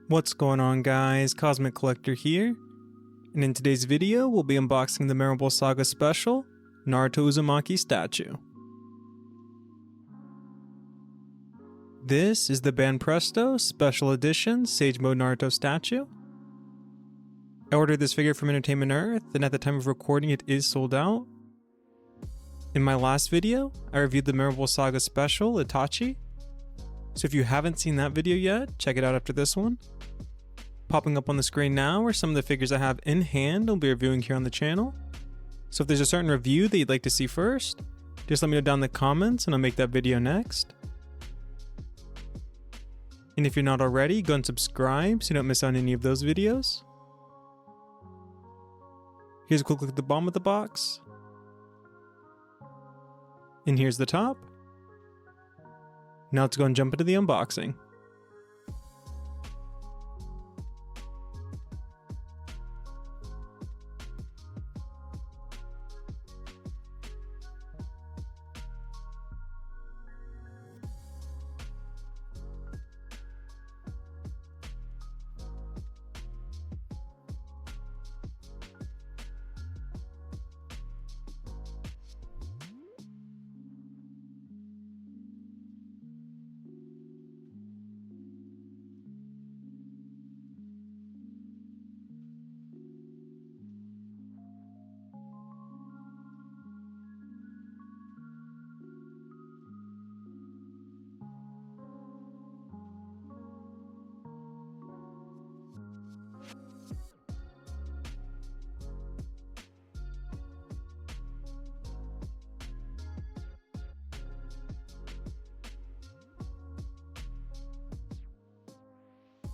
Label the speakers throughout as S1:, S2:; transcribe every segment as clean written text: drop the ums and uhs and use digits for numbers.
S1: What's going on, guys? Cosmic Collector here, and in today's video we'll be unboxing the memorable Saga special Naruto Uzumaki statue. This is the banpresto special edition Sage Mode Naruto statue. I ordered this figure from Entertainment Earth, and at the time of recording it is sold out. In my last video, I reviewed the memorable Saga special Itachi, so if you haven't seen that video yet, check it out after this one. Popping up on the screen now are some of the figures I have in hand I'll be reviewing here on the channel. So if there's a certain review that you'd like to see first, just let me know down in the comments and I'll make that video next. And if you're not already, go and subscribe so you don't miss out on any of those videos. Here's a quick look at the bottom of the box. And here's the top. Now let's go and jump into the unboxing.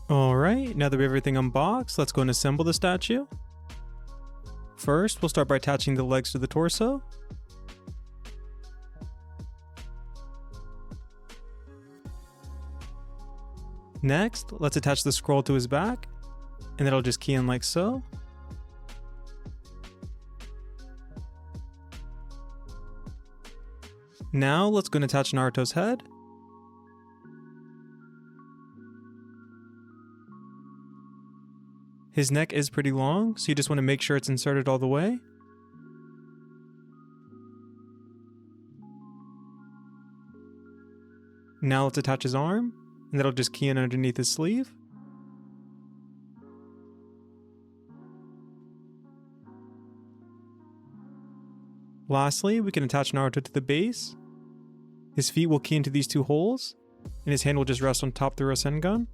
S1: Alright, now that we have everything unboxed, let's go and assemble the statue. First, we'll start by attaching the legs to the torso. Next, let's attach the scroll to his back, and that'll just key in like so. Now, let's go and attach Naruto's head. His neck is pretty long, so you just want to make sure it's inserted all the way. Now let's attach his arm, and that'll just key in underneath his sleeve. Lastly, we can attach Naruto to the base. His feet will key into these two holes, and his hand will just rest on top of the Rasengan.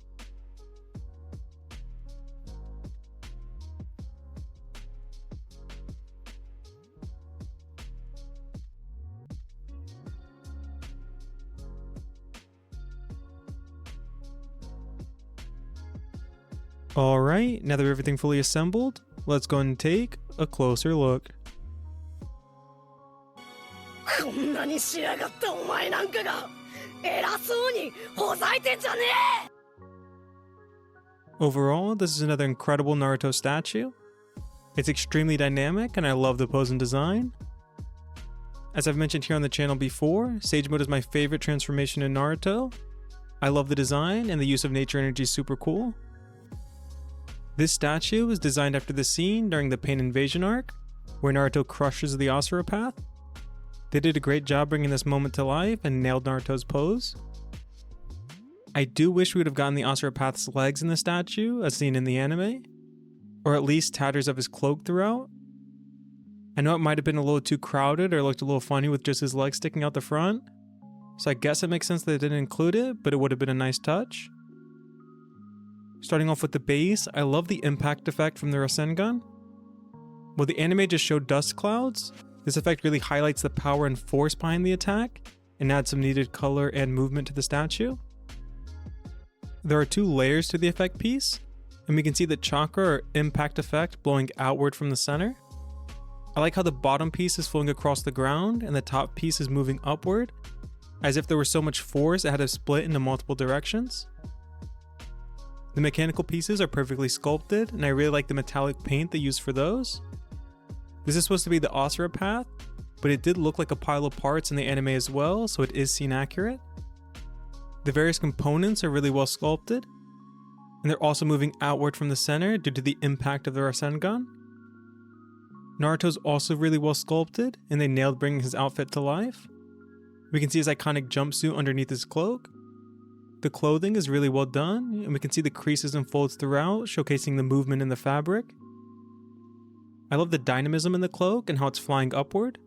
S1: Alright, now that we have everything fully assembled, let's go and take a closer look. Overall, this is another incredible Naruto statue. It's extremely dynamic and I love the pose and design. As I've mentioned here on the channel before, Sage Mode is my favorite transformation in Naruto. I love the design and the use of nature energy is super cool. This statue was designed after the scene during the Pain Invasion arc, where Naruto crushes the Osteropath. They did a great job bringing this moment to life and nailed Naruto's pose. I do wish we would have gotten the Osteropath's legs in the statue, as seen in the anime, or at least tatters of his cloak throughout. I know it might have been a little too crowded or looked a little funny with just his legs sticking out the front, so I guess it makes sense that they didn't include it, but it would have been a nice touch. Starting off with the base, I love the impact effect from the Rasengan. While the anime just showed dust clouds, this effect really highlights the power and force behind the attack, and adds some needed color and movement to the statue. There are two layers to the effect piece, and we can see the chakra or impact effect blowing outward from the center. I like how the bottom piece is flowing across the ground, and the top piece is moving upward, as if there was so much force it had to split into multiple directions. The mechanical pieces are perfectly sculpted, and I really like the metallic paint they used for those. This is supposed to be the Osteropath, but it did look like a pile of parts in the anime as well, so it is scene accurate. The various components are really well sculpted, and they're also moving outward from the center due to the impact of the Rasengan. Naruto's also really well sculpted, and they nailed bringing his outfit to life. We can see his iconic jumpsuit underneath his cloak. The clothing is really well done, and we can see the creases and folds throughout, showcasing the movement in the fabric. I love the dynamism in the cloak and how it's flying upward.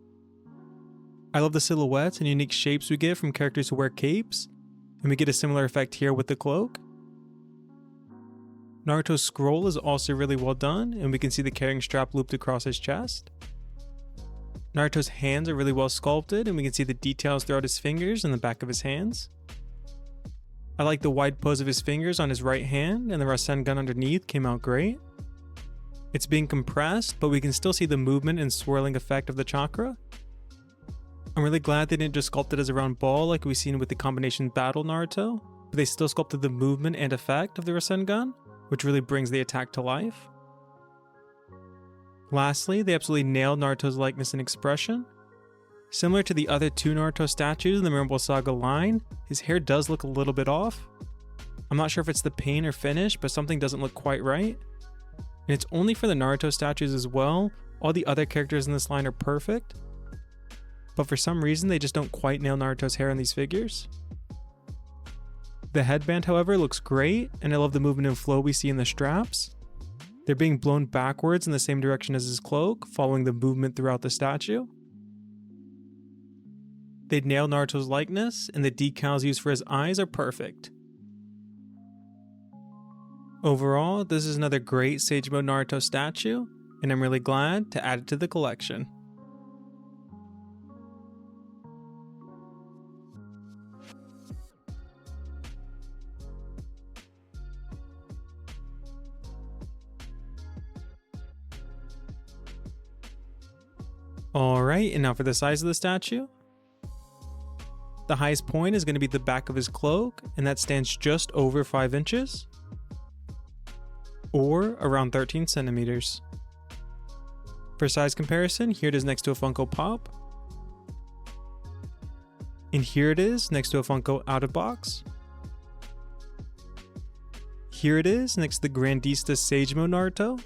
S1: I love the silhouettes and unique shapes we get from characters who wear capes, and we get a similar effect here with the cloak. Naruto's scroll is also really well done, and we can see the carrying strap looped across his chest. Naruto's hands are really well sculpted, and we can see the details throughout his fingers and the back of his hands. I like the wide pose of his fingers on his right hand, and the Rasengan underneath came out great. It's being compressed, but we can still see the movement and swirling effect of the chakra. I'm really glad they didn't just sculpt it as a round ball like we've seen with the combination battle Naruto, but they still sculpted the movement and effect of the Rasengan, which really brings the attack to life. Lastly, they absolutely nailed Naruto's likeness and expression. Similar to the other two Naruto statues in the Memorable Saga line, his hair does look a little bit off. I'm not sure if it's the paint or finish, but something doesn't look quite right. And it's only for the Naruto statues as well. All the other characters in this line are perfect, but for some reason they just don't quite nail Naruto's hair on these figures. The headband, however, looks great, and I love the movement and flow we see in the straps. They're being blown backwards in the same direction as his cloak, following the movement throughout the statue. They nailed Naruto's likeness, and the decals used for his eyes are perfect. Overall, this is another great Sage Mode Naruto statue, and I'm really glad to add it to the collection. Alright, and now for the size of the statue. The highest point is going to be the back of his cloak, and that stands just over 5 inches, or around 13 centimeters. For size comparison, here it is next to a Funko Pop, and here it is next to a Funko Out of Box. Here it is next to the Grandista Sage Mode Naruto,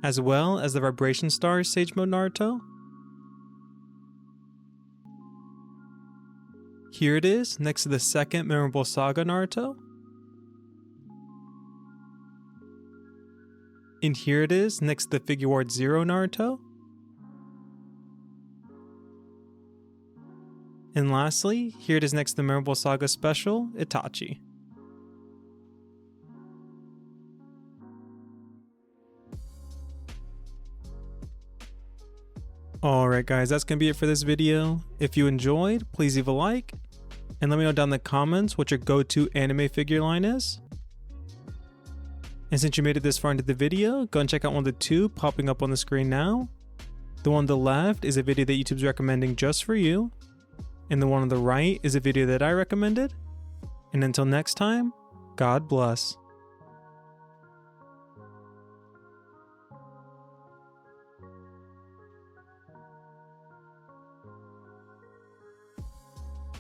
S1: as well as the Vibration Stars Sage Mode Naruto. Here it is next to the second Memorable Saga Naruto. And here it is next to the Figure Art Zero Naruto. And lastly, here it is next to the Memorable Saga Special Itachi. Alright guys, that's going to be it for this video. If you enjoyed, please leave a like, and let me know down in the comments what your go-to anime figure line is. And since you made it this far into the video, go and check out one of the two popping up on the screen now. The one on the left is a video that YouTube's recommending just for you, and the one on the right is a video that I recommended. And until next time, God bless.